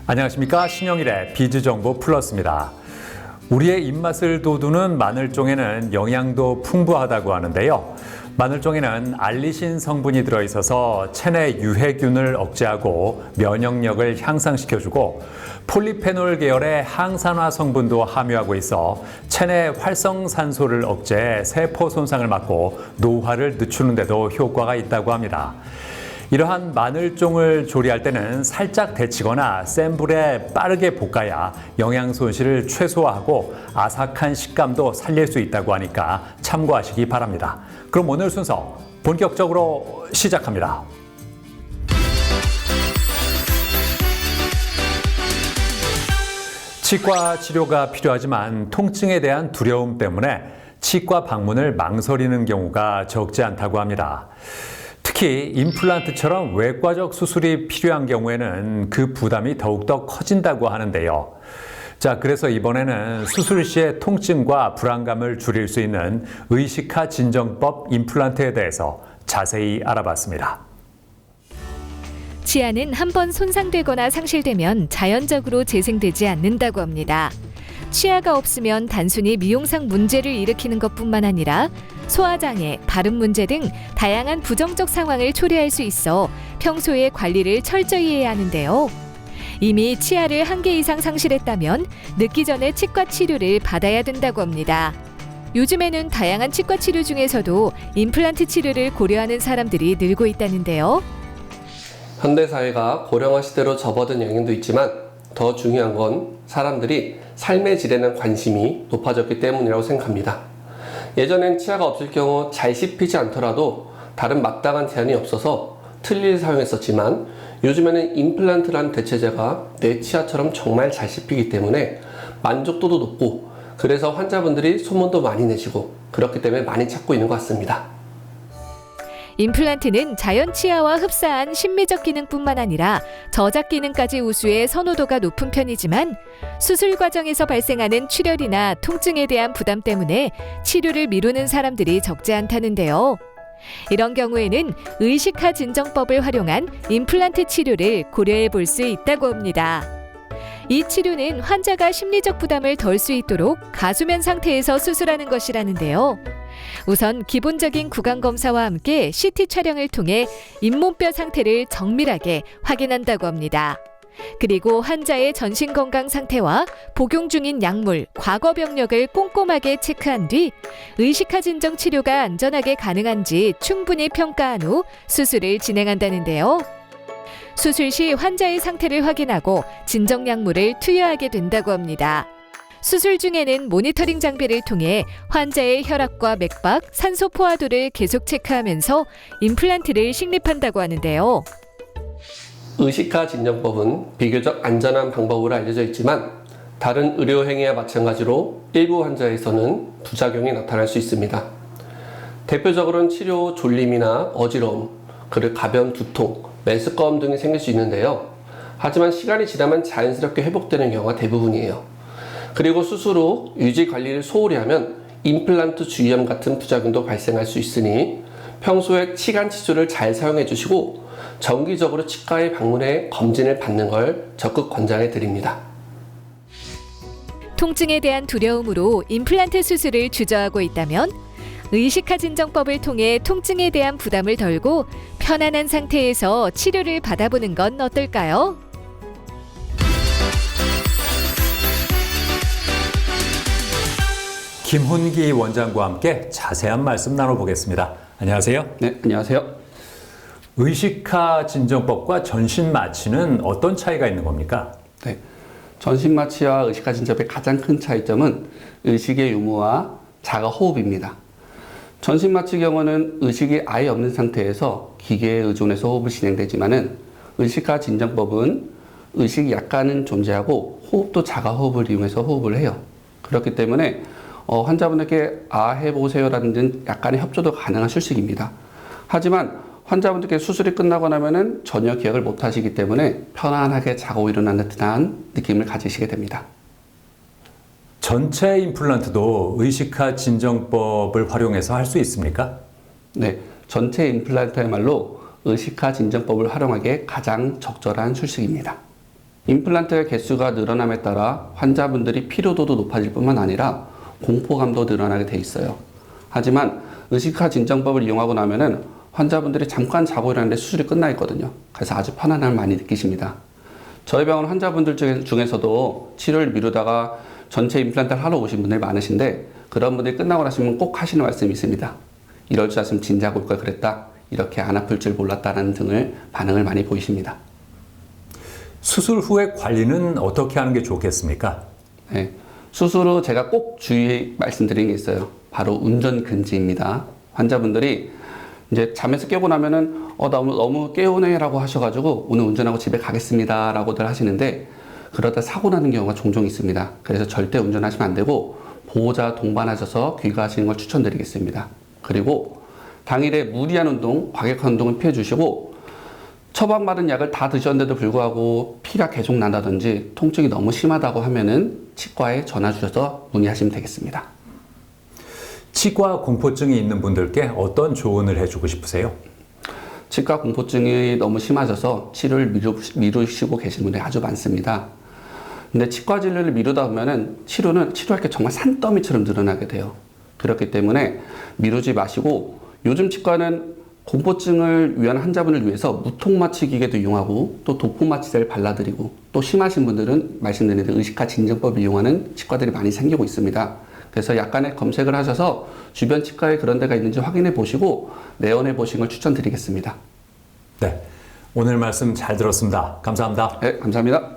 안녕하십니까. 신영일의 비즈정보 플러스입니다. 우리의 입맛을 돋우는 마늘종에는 영양도 풍부하다고 하는데요. 마늘종에는 알리신 성분이 들어있어서 체내 유해균을 억제하고 면역력을 향상시켜주고 폴리페놀 계열의 항산화 성분도 함유하고 있어 체내 활성산소를 억제해 세포 손상을 막고 노화를 늦추는 데도 효과가 있다고 합니다. 이러한 마늘종을 조리할 때는 살짝 데치거나 센 불에 빠르게 볶아야 영양 손실을 최소화하고 아삭한 식감도 살릴 수 있다고 하니까 참고하시기 바랍니다. 그럼 오늘 순서 본격적으로 시작합니다. 치과 치료가 필요하지만 통증에 대한 두려움 때문에 치과 방문을 망설이는 경우가 적지 않다고 합니다. 특히 임플란트처럼 외과적 수술이 필요한 경우에는 그 부담이 더욱더 커진다고 하는데요. 자, 그래서 이번에는 수술 시의 통증과 불안감을 줄일 수 있는 의식화 진정법 임플란트에 대해서 자세히 알아봤습니다. 치아는 한번 손상되거나 상실되면 자연적으로 재생되지 않는다고 합니다. 치아가 없으면 단순히 미용상 문제를 일으키는 것뿐만 아니라 소화장애, 발음 문제 등 다양한 부정적 상황을 초래할 수 있어 평소에 관리를 철저히 해야 하는데요. 이미 치아를 1개 이상 상실했다면 늦기 전에 치과 치료를 받아야 된다고 합니다. 요즘에는 다양한 치과 치료 중에서도 임플란트 치료를 고려하는 사람들이 늘고 있다는데요. 현대사회가 고령화 시대로 접어든 영향도 있지만 더 중요한 건 사람들이 삶의 질에 대한 관심이 높아졌기 때문이라고 생각합니다. 예전엔 치아가 없을 경우 잘 씹히지 않더라도 다른 마땅한 대안이 없어서 틀니를 사용했었지만 요즘에는 임플란트라는 대체제가 내 치아처럼 정말 잘 씹히기 때문에 만족도도 높고 그래서 환자분들이 소문도 많이 내시고 그렇기 때문에 많이 찾고 있는 것 같습니다. 임플란트는 자연 치아와 흡사한 심미적 기능뿐만 아니라 저작 기능까지 우수해 선호도가 높은 편이지만 수술 과정에서 발생하는 출혈이나 통증에 대한 부담 때문에 치료를 미루는 사람들이 적지 않다는데요. 이런 경우에는 의식화 진정법을 활용한 임플란트 치료를 고려해 볼 수 있다고 합니다. 이 치료는 환자가 심리적 부담을 덜 수 있도록 가수면 상태에서 수술하는 것이라는데요. 우선 기본적인 구강 검사와 함께 CT 촬영을 통해 잇몸뼈 상태를 정밀하게 확인한다고 합니다. 그리고 환자의 전신 건강 상태와 복용 중인 약물, 과거 병력을 꼼꼼하게 체크한 뒤 의식화 진정 치료가 안전하게 가능한지 충분히 평가한 후 수술을 진행한다는데요. 수술 시 환자의 상태를 확인하고 진정 약물을 투여하게 된다고 합니다. 수술 중에는 모니터링 장비를 통해 환자의 혈압과 맥박, 산소 포화도를 계속 체크하면서 임플란트를 식립한다고 하는데요. 의식화 진정법은 비교적 안전한 방법으로 알려져 있지만 다른 의료 행위와 마찬가지로 일부 환자에서는 부작용이 나타날 수 있습니다. 대표적으로는 치료 후 졸림이나 어지러움, 그리고 가벼운 두통, 메스꺼움 등이 생길 수 있는데요. 하지만 시간이 지나면 자연스럽게 회복되는 경우가 대부분이에요. 그리고 수술 후 유지 관리를 소홀히 하면 임플란트 주위염 같은 부작용도 발생할 수 있으니 평소에 치간 치료를 잘 사용해 주시고 정기적으로 치과에 방문해 검진을 받는 걸 적극 권장해 드립니다. 통증에 대한 두려움으로 임플란트 수술을 주저하고 있다면 의식화 진정법을 통해 통증에 대한 부담을 덜고 편안한 상태에서 치료를 받아보는 건 어떨까요? 김훈기 원장과 함께 자세한 말씀 나눠보겠습니다. 안녕하세요. 네, 안녕하세요. 의식화 진정법과 전신 마취는 어떤 차이가 있는 겁니까? 네, 전신 마취와 의식화 진정법의 가장 큰 차이점은 의식의 유무와 자가 호흡입니다. 전신 마취 경우는 의식이 아예 없는 상태에서 기계에 의존해서 호흡을 진행되지만은 의식화 진정법은 의식이 약간은 존재하고 호흡도 자가 호흡을 이용해서 호흡을 해요. 그렇기 때문에 환자분에게 해보세요라는 약간의 협조도 가능한 술식입니다. 하지만 환자분들께 수술이 끝나고 나면은 전혀 기억을 못 하시기 때문에 편안하게 자고 일어나는 듯한 느낌을 가지시게 됩니다. 전체 임플란트도 의식화 진정법을 활용해서 할 수 있습니까? 네, 전체 임플란트야말로 의식화 진정법을 활용하기에 가장 적절한 술식입니다. 임플란트의 개수가 늘어남에 따라 환자분들이 피로도도 높아질 뿐만 아니라 공포감도 늘어나게 돼 있어요. 하지만 의식화 진정법을 이용하고 나면은 환자분들이 잠깐 자고 일어나는데 수술이 끝나 있거든요. 그래서 아주 편안함을 많이 느끼십니다. 저희 병원 환자분들 중에서도 치료를 미루다가 전체 임플란트를 하러 오신 분들이 많으신데 그런 분들이 끝나고 나시면 꼭 하시는 말씀이 있습니다. 이럴 줄 알았으면 진작 올 걸 그랬다. 이렇게 안 아플 줄 몰랐다라는 등을 반응을 많이 보이십니다. 수술 후의 관리는 어떻게 하는 게 좋겠습니까? 네, 수술 후 제가 꼭 주의 말씀드리는 게 있어요. 바로 운전 금지입니다. 환자분들이 이제 잠에서 깨고 나면은 너무 깨우네라고 하셔가지고 오늘 운전하고 집에 가겠습니다라고들 하시는데 그러다 사고 나는 경우가 종종 있습니다. 그래서 절대 운전하시면 안 되고 보호자 동반하셔서 귀가하시는 걸 추천드리겠습니다. 그리고 당일에 무리한 운동, 과격한 운동은 피해 주시고 처방받은 약을 다 드셨는데도 불구하고 피가 계속 난다든지 통증이 너무 심하다고 하면은 치과에 전화 주셔서 문의하시면 되겠습니다. 치과 공포증이 있는 분들께 어떤 조언을 해주고 싶으세요? 치과 공포증이 너무 심하셔서 치료를 미루시고 계신 분들이 아주 많습니다. 근데 치과 진료를 미루다 보면은 치료할 게 정말 산더미처럼 늘어나게 돼요. 그렇기 때문에 미루지 마시고 요즘 치과는 공포증을 위한 환자분을 위해서 무통마취 기계도 이용하고 또 도포마취제를 발라드리고 또 심하신 분들은 말씀드린 대로 의식화 진정법을 이용하는 치과들이 많이 생기고 있습니다. 그래서 약간의 검색을 하셔서 주변 치과에 그런 데가 있는지 확인해 보시고 내원해 보시는 걸 추천드리겠습니다. 네, 오늘 말씀 잘 들었습니다. 감사합니다. 네, 감사합니다.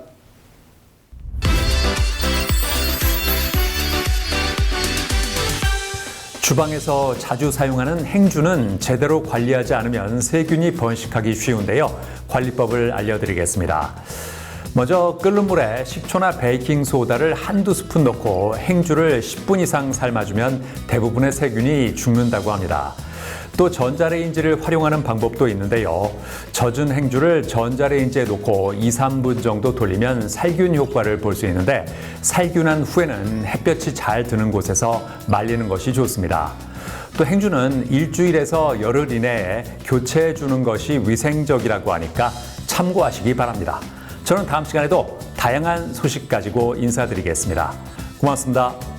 주방에서 자주 사용하는 행주는 제대로 관리하지 않으면 세균이 번식하기 쉬운데요. 관리법을 알려드리겠습니다. 먼저 끓는 물에 식초나 베이킹소다를 한두 스푼 넣고 행주를 10분 이상 삶아주면 대부분의 세균이 죽는다고 합니다. 또 전자레인지를 활용하는 방법도 있는데요. 젖은 행주를 전자레인지에 놓고 2, 3분 정도 돌리면 살균 효과를 볼 수 있는데 살균한 후에는 햇볕이 잘 드는 곳에서 말리는 것이 좋습니다. 또 행주는 일주일에서 열흘 이내에 교체해 주는 것이 위생적이라고 하니까 참고하시기 바랍니다. 저는 다음 시간에도 다양한 소식 가지고 인사드리겠습니다. 고맙습니다.